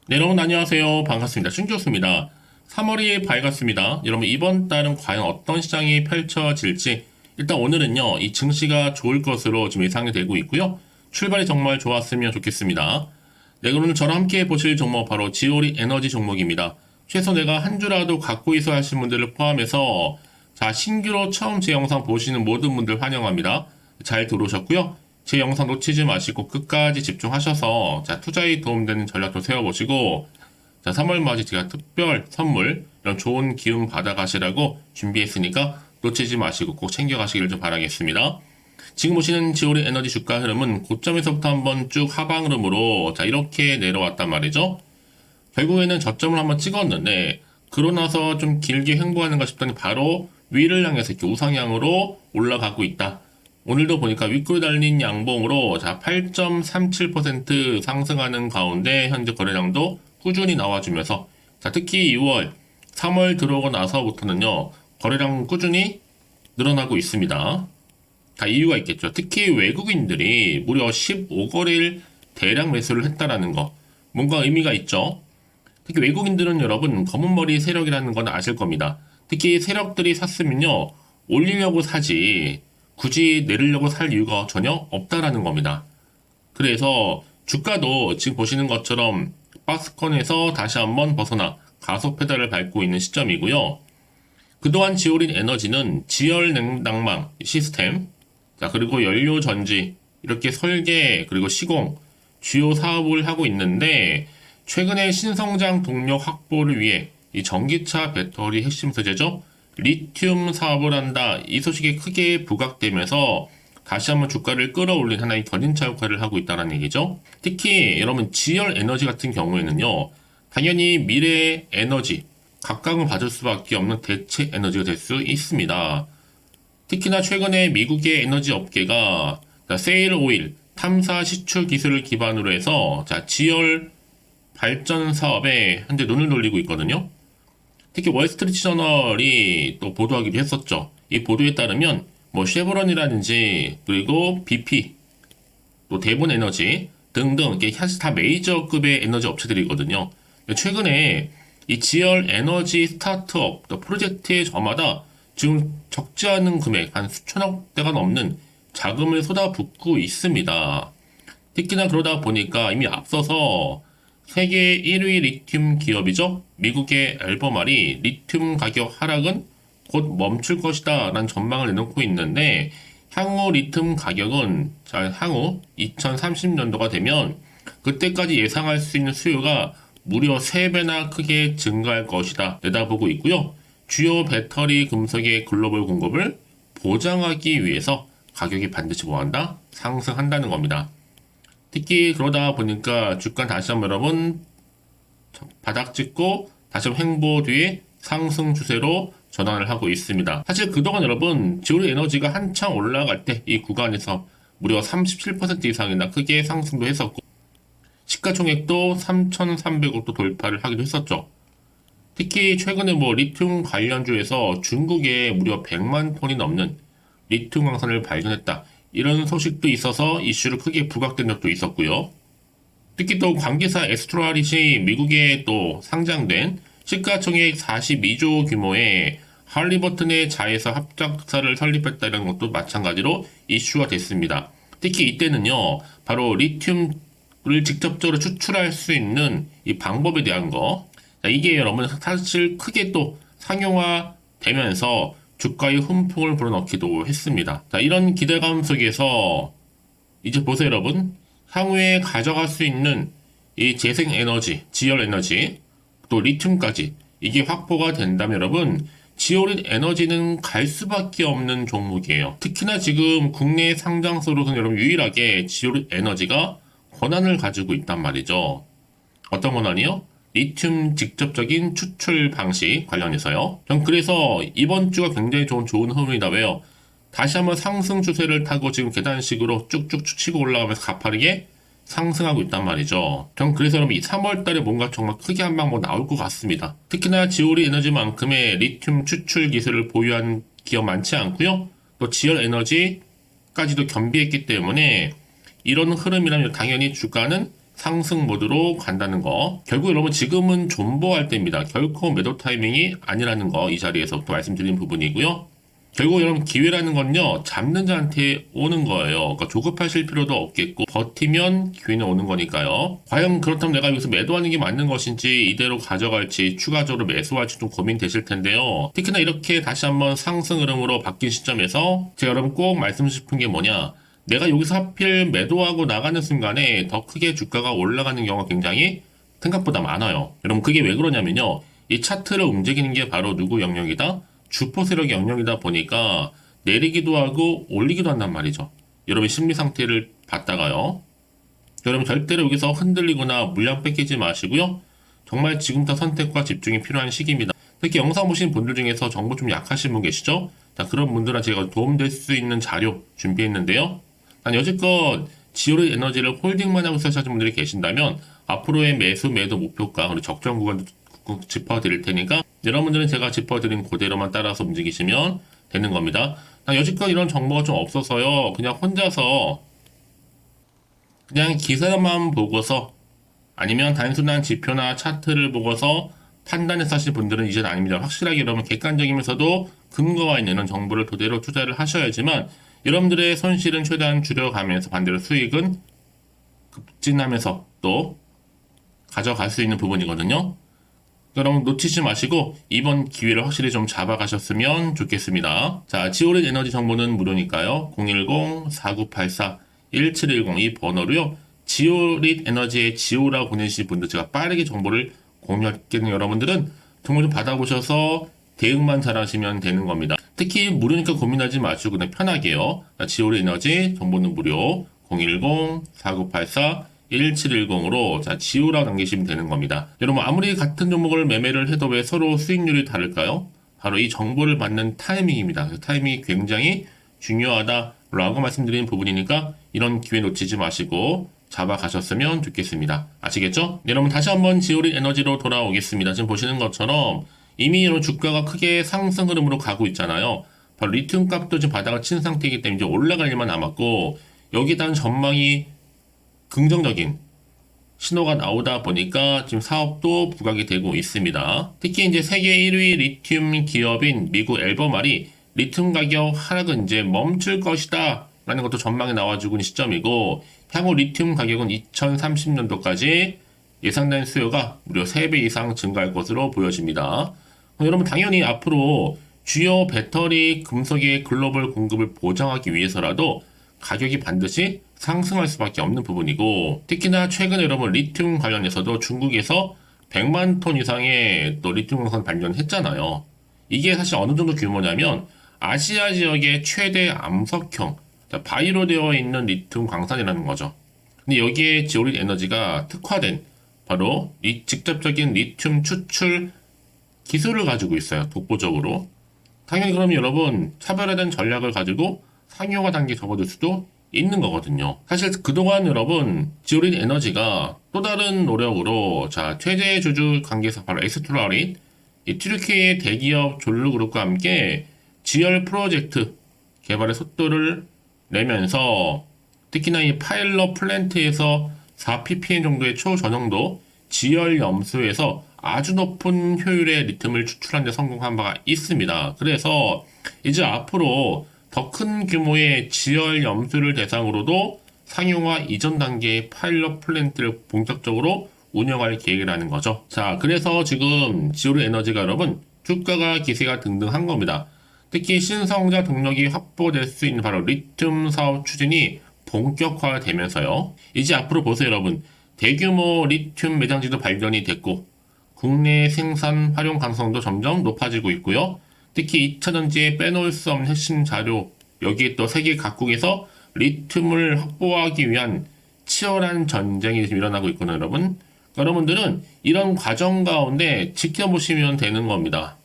네, 여러분 안녕하세요. 반갑습니다. 신교수입니다. 3월이 밝았습니다. 여러분 이번 달은 과연 어떤 시장이 펼쳐질지 일단 오늘은요. 이 증시가 좋을 것으로 지금 예상이 되고 있고요. 출발이 정말 좋았으면 좋겠습니다. 네, 오늘 저랑 함께 보실 종목 바로 지오리 에너지 종목입니다. 최소 내가 한 주라도 갖고 있어야 하신 분들을 포함해서 자, 신규로 처음 제 영상 보시는 모든 분들 환영합니다. 잘 들어오셨고요. 제 영상 놓치지 마시고 끝까지 집중하셔서 자, 투자에 도움되는 전략도 세워보시고 자, 3월 맞이 제가 특별 선물 이런 좋은 기운 받아가시라고 준비했으니까 놓치지 마시고 꼭 챙겨가시길 좀 바라겠습니다. 지금 보시는 지오리 에너지 주가 흐름은 고점에서부터 한번 쭉 하방 흐름으로 자, 이렇게 내려왔단 말이죠. 결국에는 저점을 한번 찍었는데 그러고 나서 좀 길게 횡보하는가 싶더니 바로 위를 향해서 이렇게 우상향으로 올라가고 있다. 오늘도 보니까 윗골 달린 양봉으로 자 8.37% 상승하는 가운데 현재 거래량도 꾸준히 나와주면서 자 특히 2월, 3월 들어오고 나서부터는요 거래량 꾸준히 늘어나고 있습니다. 다 이유가 있겠죠. 특히 외국인들이 무려 15거래일 대량 매수를 했다라는 거 뭔가 의미가 있죠. 특히 외국인들은 여러분 검은머리 세력이라는 건 아실 겁니다. 특히 세력들이 샀으면요 올리려고 사지 굳이 내리려고 살 이유가 전혀 없다라는 겁니다. 그래서 주가도 지금 보시는 것처럼 박스권에서 다시 한번 벗어나 가속 페달을 밟고 있는 시점이고요. 그동안 지오린 에너지는 지열 냉난망 시스템, 자 그리고 연료 전지 이렇게 설계 그리고 시공 주요 사업을 하고 있는데 최근에 신성장 동력 확보를 위해 이 전기차 배터리 핵심 소재죠. 리튬 사업을 한다. 이 소식이 크게 부각되면서 다시 한번 주가를 끌어올린 하나의 견인차 역할을 하고 있다는 얘기죠. 특히 여러분 지열 에너지 같은 경우에는요. 당연히 미래의 에너지, 각광을 받을 수밖에 없는 대체 에너지가 될 수 있습니다. 특히나 최근에 미국의 에너지 업계가 세일 오일, 탐사 시추 기술을 기반으로 해서 지열 발전 사업에 현재 눈을 돌리고 있거든요. 특히 월스트리트 저널이 또 보도하기도 했었죠. 이 보도에 따르면 뭐 쉐보론이라든지 그리고 BP 또 대본 에너지 등등 이게 사실 다 메이저급의 에너지 업체들이거든요. 최근에 이 지열 에너지 스타트업 또 프로젝트의 저마다 지금 적지 않은 금액 한 수천억 대가 넘는 자금을 쏟아붓고 있습니다. 특히나 그러다 보니까 이미 앞서서 세계 1위 리튬 기업이죠. 미국의 앨범알이 리튬 가격 하락은 곧 멈출 것이다 라는 전망을 내놓고 있는데 향후 리튬 가격은 향후 2030년도가 되면 그때까지 예상할 수 있는 수요가 무려 3배나 크게 증가할 것이다 내다보고 있고요. 주요 배터리 금속의 글로벌 공급을 보장하기 위해서 가격이 반드시 뭐한다? 상승한다는 겁니다. 특히 그러다 보니까 주가 다시 한번 여러분 바닥 찍고 다시 한번 횡보 뒤에 상승 추세로 전환을 하고 있습니다. 사실 그동안 여러분 지오리 에너지가 한창 올라갈 때 이 구간에서 무려 37% 이상이나 크게 상승도 했었고 시가총액도 3,300억도 돌파를 하기도 했었죠. 특히 최근에 뭐 리튬 관련주에서 중국에 무려 100만 톤이 넘는 리튬 광산을 발견했다. 이런 소식도 있어서 이슈를 크게 부각된 적도 있었고요. 특히 또 관계사 에스트라릿이 미국에 또 상장된 시가총액 42조 규모의 할리버튼의 자회사 합작사를 설립했다는 것도 마찬가지로 이슈가 됐습니다. 특히 이때는요, 바로 리튬을 직접적으로 추출할 수 있는 이 방법에 대한 거, 자, 이게 여러분 사실 크게 또 상용화 되면서 주가의 훈풍을 불어넣기도 했습니다. 자, 이런 기대감 속에서 이제 보세요, 여러분. 향후에 가져갈 수 있는 이 재생 에너지, 지열 에너지, 또 리튬까지 이게 확보가 된다면 여러분, 지오린 에너지는 갈 수밖에 없는 종목이에요. 특히나 지금 국내 상장소로서는 여러분 유일하게 지오린 에너지가 권한을 가지고 있단 말이죠. 어떤 권한이요? 리튬 직접적인 추출 방식 관련해서요. 전 그래서 이번 주가 굉장히 좋은 흐름이다. 왜요? 다시 한번 상승 추세를 타고 지금 계단식으로 쭉쭉 치고 올라가면서 가파르게 상승하고 있단 말이죠. 전 그래서 여러분 이 3월 달에 뭔가 정말 크게 한 방 뭐 나올 것 같습니다. 특히나 지오리 에너지만큼의 리튬 추출 기술을 보유한 기업 많지 않고요. 또 지열 에너지까지도 겸비했기 때문에 이런 흐름이라면 당연히 주가는 상승 모드로 간다는 거. 결국 여러분 지금은 존버할 때입니다. 결코 매도 타이밍이 아니라는 거 이 자리에서부터 말씀드린 부분이고요. 결국 여러분 기회라는 건요 잡는 자한테 오는 거예요. 그러니까 조급하실 필요도 없겠고 버티면 기회는 오는 거니까요. 과연 그렇다면 내가 여기서 매도하는 게 맞는 것인지 이대로 가져갈지 추가적으로 매수할지 좀 고민되실 텐데요. 특히나 이렇게 다시 한번 상승 흐름으로 바뀐 시점에서 제가 여러분 꼭 말씀 싶은 게 뭐냐, 내가 여기서 하필 매도하고 나가는 순간에 더 크게 주가가 올라가는 경우가 굉장히 생각보다 많아요. 여러분 그게 왜 그러냐면요, 이 차트를 움직이는 게 바로 누구 영역이다? 주포 세력의 영역이다 보니까 내리기도 하고 올리기도 한단 말이죠. 여러분 심리 상태를 봤다가요. 여러분 절대로 여기서 흔들리거나 물량 뺏기지 마시고요. 정말 지금부터 선택과 집중이 필요한 시기입니다. 특히 영상 보신 분들 중에서 정보 좀 약하신 분 계시죠? 자, 그런 분들한테 제가 도움될 수 있는 자료 준비했는데요. 난 여지껏 지오리 에너지를 홀딩만 하고 사시는 분들이 계신다면 앞으로의 매수 매도 목표가 그리고 적정 구간도 짚어드릴 테니까 여러분들은 제가 짚어드린 그대로만 따라서 움직이시면 되는 겁니다. 여지껏 이런 정보가 좀 없어서요. 그냥 혼자서 그냥 기사만 보고서 아니면 단순한 지표나 차트를 보고서 판단해서 하시는 분들은 이제는 아닙니다. 확실하게 여러분 객관적이면서도 근거가 있는 이런 정보를 토대로 투자를 하셔야지만 여러분들의 손실은 최대한 줄여가면서 반대로 수익은 급진하면서 또 가져갈 수 있는 부분이거든요. 여러분 놓치지 마시고 이번 기회를 확실히 좀 잡아가셨으면 좋겠습니다. 자, 지오릿 에너지 정보는 무료니까요. 010-4984-1710 이 번호로요. 지오릿 에너지의 지오라고 보내주신 분들 제가 빠르게 정보를 공유할게요. 여러분들은 정보 좀 받아보셔서 대응만 잘하시면 되는 겁니다. 특히 무료니까 고민하지 마시고 그냥 편하게요. 지오릿 에너지 정보는 무료 010-4984 1710으로 자 지오라고 남기시면 되는 겁니다. 여러분 아무리 같은 종목을 매매를 해도 왜 서로 수익률이 다를까요? 바로 이 정보를 받는 타이밍입니다. 그 타이밍이 굉장히 중요하다라고 말씀드리는 부분이니까 이런 기회 놓치지 마시고 잡아가셨으면 좋겠습니다. 아시겠죠? 여러분 다시 한번 지오릿 에너지로 돌아오겠습니다. 지금 보시는 것처럼 이미 여러분 주가가 크게 상승 흐름으로 가고 있잖아요. 바로 리튬 값도 지금 바닥을 친 상태이기 때문에 이제 올라갈 일만 남았고 여기에 대한 전망이 긍정적인 신호가 나오다 보니까 지금 사업도 부각이 되고 있습니다. 특히 이제 세계 1위 리튬 기업인 미국 앨버말이 리튬 가격 하락은 이제 멈출 것이다 라는 것도 전망이 나와주고 있는 시점이고 향후 리튬 가격은 2030년도까지 예상된 수요가 무려 3배 이상 증가할 것으로 보여집니다. 여러분 당연히 앞으로 주요 배터리 금속의 글로벌 공급을 보장하기 위해서라도 가격이 반드시 상승할 수밖에 없는 부분이고 특히나 최근에 여러분 리튬 관련해서도 중국에서 100만 톤 이상의 또 리튬 광산 발견했잖아요. 이게 사실 어느 정도 규모냐면 아시아 지역의 최대 암석형 바위로 되어 있는 리튬 광산이라는 거죠. 근데 여기에 지오릿 에너지가 특화된 바로 이 직접적인 리튬 추출 기술을 가지고 있어요. 독보적으로. 당연히 그러면 여러분 차별화된 전략을 가지고 상용화 단계에 접어들 수도 있는 거거든요. 사실 그동안 여러분 지오릿 에너지가 또 다른 노력으로 자 최대 주주 관계사 바로 엑스트라릿 이 튀르키예 대기업 졸르그룹과 함께 지열 프로젝트 개발의 속도를 내면서 특히나 이 파일럿 플랜트에서 4ppm 정도의 초전형도 지열 염수에서 아주 높은 효율의 리튬을 추출하는 데 성공한 바가 있습니다. 그래서 이제 앞으로 더 큰 규모의 지열 염수를 대상으로도 상용화 이전 단계의 파일럿 플랜트를 본격적으로 운영할 계획이라는 거죠. 자, 그래서 지금 지오릿 에너지가 여러분 주가가 기세가 등등한 겁니다. 특히 신성자 동력이 확보될 수 있는 바로 리튬 사업 추진이 본격화되면서요. 이제 앞으로 보세요 여러분. 대규모 리튬 매장지도 발견이 됐고 국내 생산 활용 가능성도 점점 높아지고 있고요. 특히 2차전지에 빼놓을 수 없는 핵심 자료, 여기에 또 세계 각국에서 리튬을 확보하기 위한 치열한 전쟁이 지금 일어나고 있거든요, 여러분. 여러분들은 이런 과정 가운데 지켜보시면 되는 겁니다.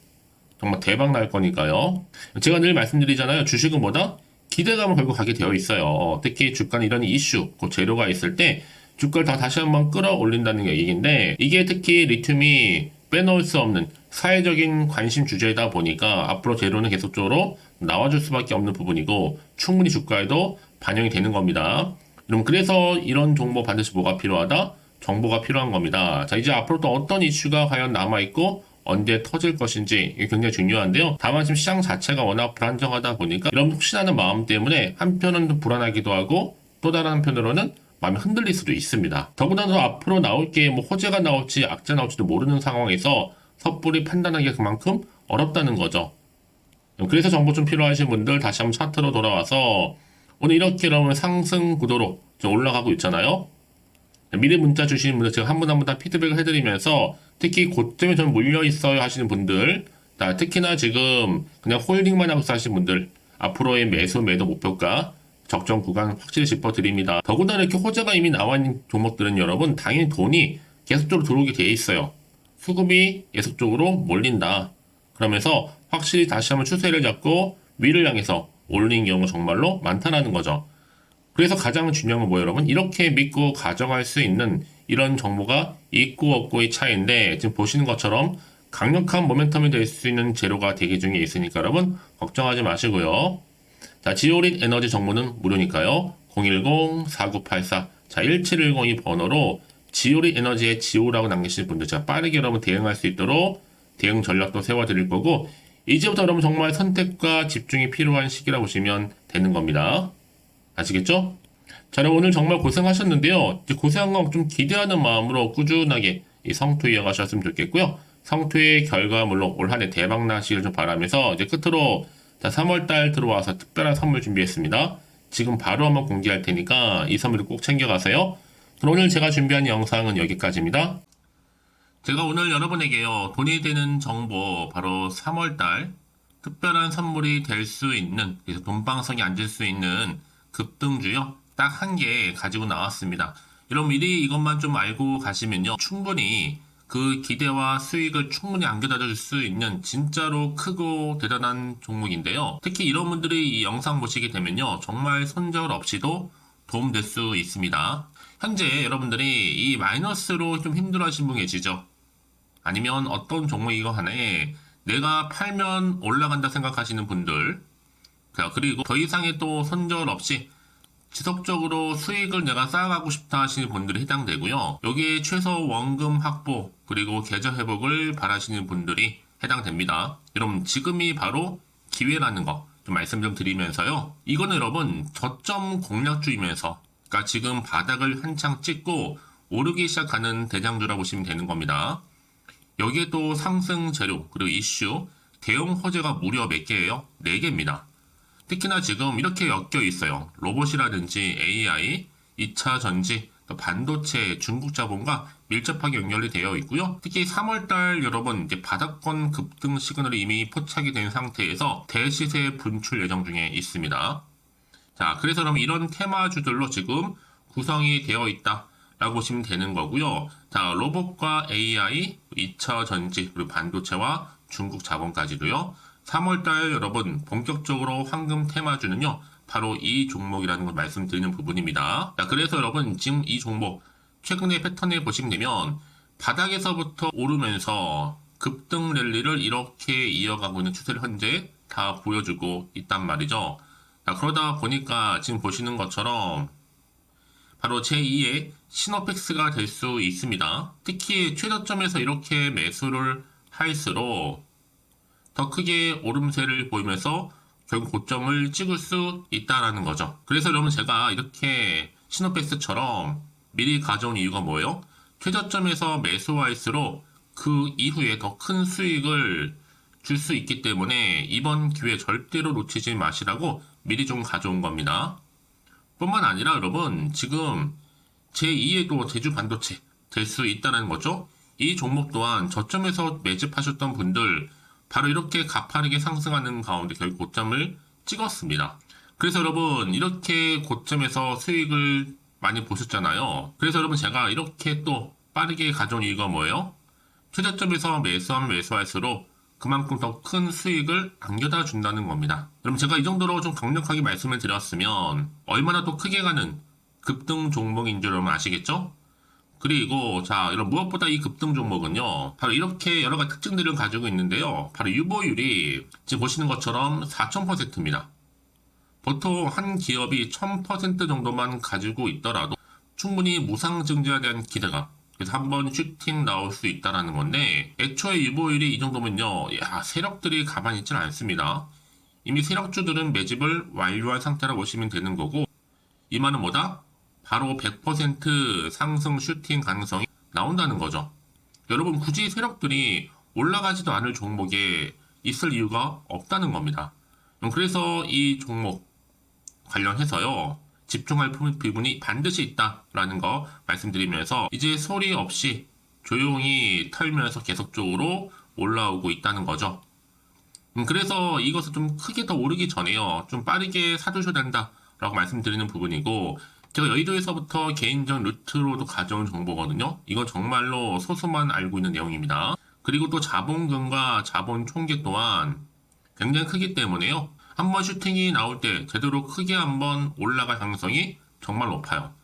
정말 대박 날 거니까요. 제가 늘 말씀드리잖아요. 주식은 뭐다? 기대감을 걸고 가게 되어 있어요. 특히 주가는 이런 이슈, 그 재료가 있을 때 주가를 다시 한번 끌어올린다는 게 얘기인데 이게 특히 리튬이 빼놓을 수 없는 사회적인 관심 주제이다 보니까 앞으로 재료는 계속적으로 나와줄 수밖에 없는 부분이고 충분히 주가에도 반영이 되는 겁니다. 그럼 그래서 이런 정보 반드시 뭐가 필요하다? 정보가 필요한 겁니다. 자, 이제 앞으로 또 어떤 이슈가 과연 남아있고 언제 터질 것인지 이게 굉장히 중요한데요. 다만 지금 시장 자체가 워낙 불안정하다 보니까 이런 혹시나는 마음 때문에 한편은 좀 불안하기도 하고 또 다른 한편으로는 마음이 흔들릴 수도 있습니다. 더구나 더 앞으로 나올 게 뭐 호재가 나올지 악재 나올지도 모르는 상황에서 섣불리 판단하기가 그만큼 어렵다는 거죠. 그래서 정보 좀 필요하신 분들 다시 한번 차트로 돌아와서 오늘 이렇게 여러분 상승 구도로 좀 올라가고 있잖아요. 미리 문자 주시는 분들 제가 한 분 한 분 다 피드백을 해드리면서 특히 고점에 좀 몰려 있어요 하시는 분들, 특히나 지금 그냥 홀딩만 하고 사시는 분들 앞으로의 매수 매도 목표가 적정 구간 확실히 짚어드립니다. 더군다나 이렇게 호재가 이미 나와 있는 종목들은 여러분 당연히 돈이 계속적으로 들어오게 돼 있어요. 수급이 계속적으로 몰린다. 그러면서 확실히 다시 한번 추세를 잡고 위를 향해서 올린 경우가 정말로 많다라는 거죠. 그래서 가장 중요한 건 뭐예요, 여러분? 이렇게 믿고 가져갈 수 있는 이런 정보가 있고 없고의 차이인데 지금 보시는 것처럼 강력한 모멘텀이 될 수 있는 재료가 대기 중에 있으니까 여러분 걱정하지 마시고요. 자, 지오릿 에너지 정보는 무료니까요. 010-4984 자, 1710 이 번호로 지오릿 에너지의 지오라고 남기실 분들 제가 빠르게 여러분 대응할 수 있도록 대응 전략도 세워드릴 거고 이제부터 여러분 정말 선택과 집중이 필요한 시기라 보시면 되는 겁니다. 아시겠죠? 자, 여러분 오늘 정말 고생하셨는데요. 이제 고생한 거 좀 기대하는 마음으로 꾸준하게 이 성투 이어가셨으면 좋겠고요. 성투의 결과물로 올 한 해 대박 나시길 좀 바라면서 이제 끝으로 자, 3월달 들어와서 특별한 선물 준비했습니다. 지금 바로 한번 공개할 테니까 이 선물을 꼭 챙겨가세요. 그럼 오늘 제가 준비한 영상은 여기까지입니다. 제가 오늘 여러분에게요, 돈이 되는 정보, 바로 3월달 특별한 선물이 될 수 있는, 그래서 돈방석에 앉을 수 있는 급등주요, 딱 한 개 가지고 나왔습니다. 여러분 미리 이것만 좀 알고 가시면요, 충분히 그 기대와 수익을 충분히 안겨다 줄 수 있는 진짜로 크고 대단한 종목인데요. 특히 이런 분들이 이 영상 보시게 되면요, 정말 손절 없이도 도움될 수 있습니다. 현재 여러분들이 이 마이너스로 좀 힘들어하시는 분 계시죠? 아니면 어떤 종목이건 간에 내가 팔면 올라간다 생각하시는 분들, 그리고 더 이상의 또 손절 없이 지속적으로 수익을 내가 쌓아가고 싶다 하시는 분들이 해당되고요. 여기에 최소 원금 확보 그리고 계좌 회복을 바라시는 분들이 해당됩니다. 여러분 지금이 바로 기회라는 거 좀 말씀 좀 드리면서요. 이거는 여러분 저점 공략주이면서 그러니까 지금 바닥을 한창 찍고 오르기 시작하는 대장주라고 보시면 되는 겁니다. 여기에 또 상승 재료 그리고 이슈 대형 호재가 무려 몇 개예요? 4개입니다. 특히나 지금 이렇게 엮여 있어요. 로봇이라든지 AI, 2차 전지, 또 반도체, 중국 자본과 밀접하게 연결이 되어 있고요. 특히 3월달 여러분 이제 바닥권 급등 시그널이 이미 포착이 된 상태에서 대시세 분출 예정 중에 있습니다. 자, 그래서 그럼 이런 테마주들로 지금 구성이 되어 있다 라고 보시면 되는 거고요. 자, 로봇과 AI, 2차 전지, 그리고 반도체와 중국 자본까지도요. 3월달 여러분 본격적으로 황금 테마주는요, 바로 이 종목이라는 걸 말씀드리는 부분입니다. 자, 그래서 여러분 지금 이 종목 최근의 패턴을 보시면 되면 바닥에서부터 오르면서 급등 랠리를 이렇게 이어가고 있는 추세를 현재 다 보여주고 있단 말이죠. 자, 그러다 보니까 지금 보시는 것처럼 바로 제2의 시노펙스가 될 수 있습니다. 특히 최저점에서 이렇게 매수를 할수록 더 크게 오름세를 보이면서 결국 고점을 찍을 수 있다라는 거죠. 그래서 여러분 제가 이렇게 시노펙스처럼 미리 가져온 이유가 뭐예요? 최저점에서 매수할수록 그 이후에 더 큰 수익을 줄 수 있기 때문에 이번 기회 절대로 놓치지 마시라고 미리 좀 가져온 겁니다. 뿐만 아니라 여러분 지금 제2의 또 제주 반도체 될 수 있다는 거죠. 이 종목 또한 저점에서 매집하셨던 분들 바로 이렇게 가파르게 상승하는 가운데 결국 고점을 찍었습니다. 그래서 여러분 이렇게 고점에서 수익을 많이 보셨잖아요. 그래서 여러분 제가 이렇게 또 빠르게 가져온 이유가 뭐예요? 최저점에서 매수하면 매수할수록 그만큼 더 큰 수익을 안겨다 준다는 겁니다. 여러분 제가 이 정도로 좀 강력하게 말씀을 드렸으면 얼마나 또 크게 가는 급등 종목인 줄 여러분 아시겠죠? 그리고 자, 여러분 무엇보다 이 급등 종목은요, 바로 이렇게 여러 가지 특징들을 가지고 있는데요. 바로 유보율이 지금 보시는 것처럼 4000%입니다. 보통 한 기업이 1000% 정도만 가지고 있더라도 충분히 무상 증자에 대한 기대감. 그래서 한번 슈팅 나올 수 있다라는 건데, 애초에 유보율이 이 정도면요, 야, 세력들이 가만히 있지는 않습니다. 이미 세력주들은 매집을 완료한 상태라고 보시면 되는 거고, 이 말은 뭐다? 바로 100% 상승 슈팅 가능성이 나온다는 거죠. 여러분, 굳이 세력들이 올라가지도 않을 종목에 있을 이유가 없다는 겁니다. 그래서 이 종목 관련해서요, 집중할 부분이 반드시 있다라는 거 말씀드리면서 이제 소리 없이 조용히 털면서 계속적으로 올라오고 있다는 거죠. 그래서 이것을 좀 크게 더 오르기 전에요, 좀 빠르게 사두셔야 된다라고 말씀드리는 부분이고, 제가 여의도에서부터 개인적 루트로도 가져온 정보거든요. 이건 정말로 소수만 알고 있는 내용입니다. 그리고 또 자본금과 자본 총계 또한 굉장히 크기 때문에요. 한번 슈팅이 나올 때 제대로 크게 한번 올라갈 가능성이 정말 높아요.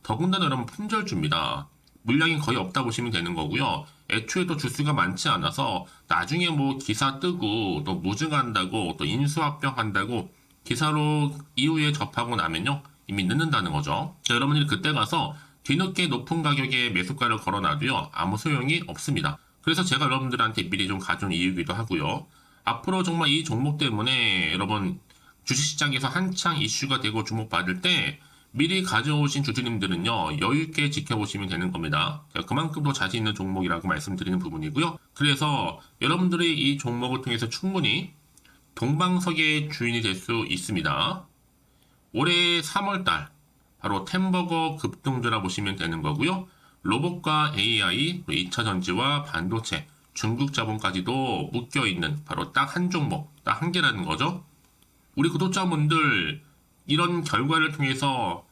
더군다나 여러분 품절주입니다. 물량이 거의 없다 보시면 되는 거고요. 애초에 또 주수가 많지 않아서 나중에 뭐 기사 뜨고 또 무증한다고 또 인수합병한다고 기사로 이후에 접하고 나면요, 이미 늦는다는 거죠. 여러분들이 그때 가서 뒤늦게 높은 가격에 매수가를 걸어놔도요, 아무 소용이 없습니다. 그래서 제가 여러분들한테 미리 좀 가져온 이유이기도 하고요. 앞으로 정말 이 종목 때문에 여러분 주식시장에서 한창 이슈가 되고 주목받을 때 미리 가져오신 주주님들은요, 여유있게 지켜보시면 되는 겁니다. 그만큼 더 자신 있는 종목이라고 말씀드리는 부분이고요. 그래서 여러분들이 이 종목을 통해서 충분히 동방석의 주인이 될 수 있습니다. 올해 3월달 바로 템버거 급등주라 보시면 되는 거고요. 로봇과 AI, 2차 전지와 반도체, 중국 자본까지도 묶여있는 바로 딱 한 종목, 딱 한 개라는 거죠. 우리 구독자분들 이런 결과를 통해서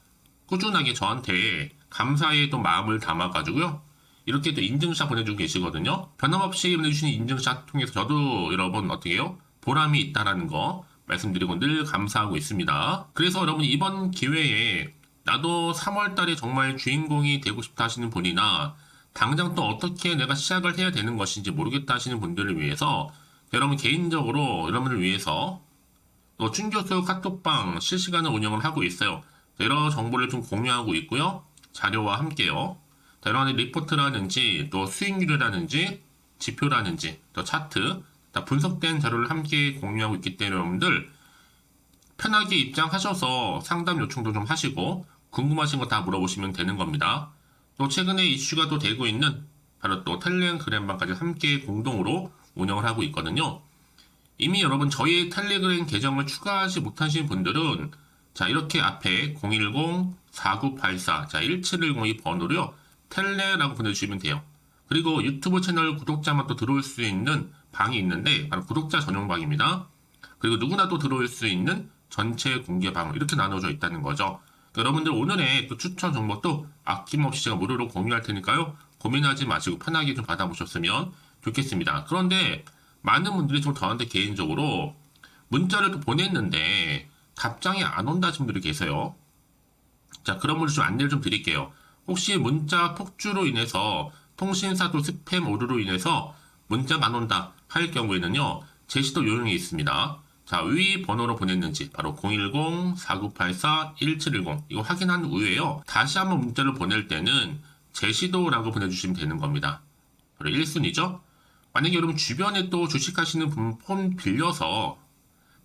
꾸준하게 저한테 감사의 또 마음을 담아가지고요, 이렇게 또 인증샷 보내주고 계시거든요. 변함없이 보내주시는 인증샷 통해서 저도 여러분 어떻게 해요? 보람이 있다라는 거 말씀드리고 늘 감사하고 있습니다. 그래서 여러분 이번 기회에 나도 3월달에 정말 주인공이 되고 싶다 하시는 분이나 당장 또 어떻게 내가 시작을 해야 되는 것인지 모르겠다 하시는 분들을 위해서 여러분 개인적으로 여러분을 위해서 또 춘교수 카톡방 실시간으로 운영을 하고 있어요. 여러 정보를 좀 공유하고 있고요. 자료와 함께요. 여러 가지 리포트라든지 또 수익률이라든지 지표라든지 또 차트 다 분석된 자료를 함께 공유하고 있기 때문에 여러분들 편하게 입장하셔서 상담 요청도 좀 하시고 궁금하신 거 다 물어보시면 되는 겁니다. 또 최근에 이슈가 또 되고 있는 바로 또 텔레그램방까지 함께 공동으로 운영을 하고 있거든요. 이미 여러분 저희 텔레그램 계정을 추가하지 못하신 분들은 자 이렇게 앞에 010-4984 1710이 번호로요, 텔레라고 보내주시면 돼요. 그리고 유튜브 채널 구독자만 또 들어올 수 있는 방이 있는데 바로 구독자 전용방입니다. 그리고 누구나 또 들어올 수 있는 전체 공개방 이렇게 나눠져 있다는 거죠. 여러분들 오늘의 또 추천 정보도 아낌없이 제가 무료로 공유할 테니까요, 고민하지 마시고 편하게 좀 받아보셨으면 좋겠습니다. 그런데 많은 분들이 좀 저한테 개인적으로 문자를 또 보냈는데 답장이 안 온다 하시는 분들이 계세요. 자, 그런 분들 좀 안내를 좀 드릴게요. 혹시 문자 폭주로 인해서 통신사도 스팸 오류로 인해서 문자가 안 온다 할 경우에는요, 제시도 요령이 있습니다. 자, 위 번호로 보냈는지 바로 010-4984-1710 이거 확인한 후에요, 다시 한번 문자를 보낼 때는 제시도라고 보내주시면 되는 겁니다. 바로 1순위죠. 만약에 여러분 주변에 또 주식하시는 분 폰 빌려서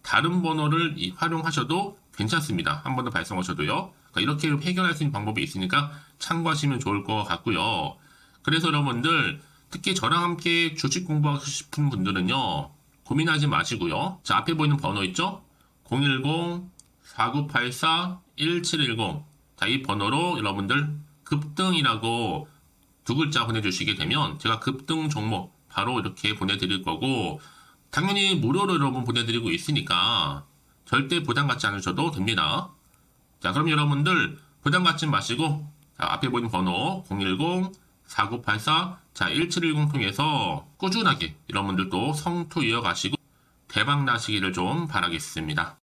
다른 번호를 활용하셔도 괜찮습니다. 한 번 더 발송하셔도요. 그러니까 이렇게 해결할 수 있는 방법이 있으니까 참고하시면 좋을 것 같고요. 그래서 여러분들 특히 저랑 함께 주식 공부하고 싶은 분들은요, 고민하지 마시고요. 자, 앞에 보이는 번호 있죠? 010-4984-1710 자, 이 번호로 여러분들 급등이라고 두 글자 보내주시게 되면 제가 급등 종목 바로 이렇게 보내드릴 거고, 당연히 무료로 여러분 보내드리고 있으니까 절대 부담 갖지 않으셔도 됩니다. 자, 그럼 여러분들 부담 갖지 마시고 자, 앞에 보이는 번호 010-4984 1710 통해서 꾸준하게 여러분들도 성투 이어가시고 대박 나시기를 좀 바라겠습니다.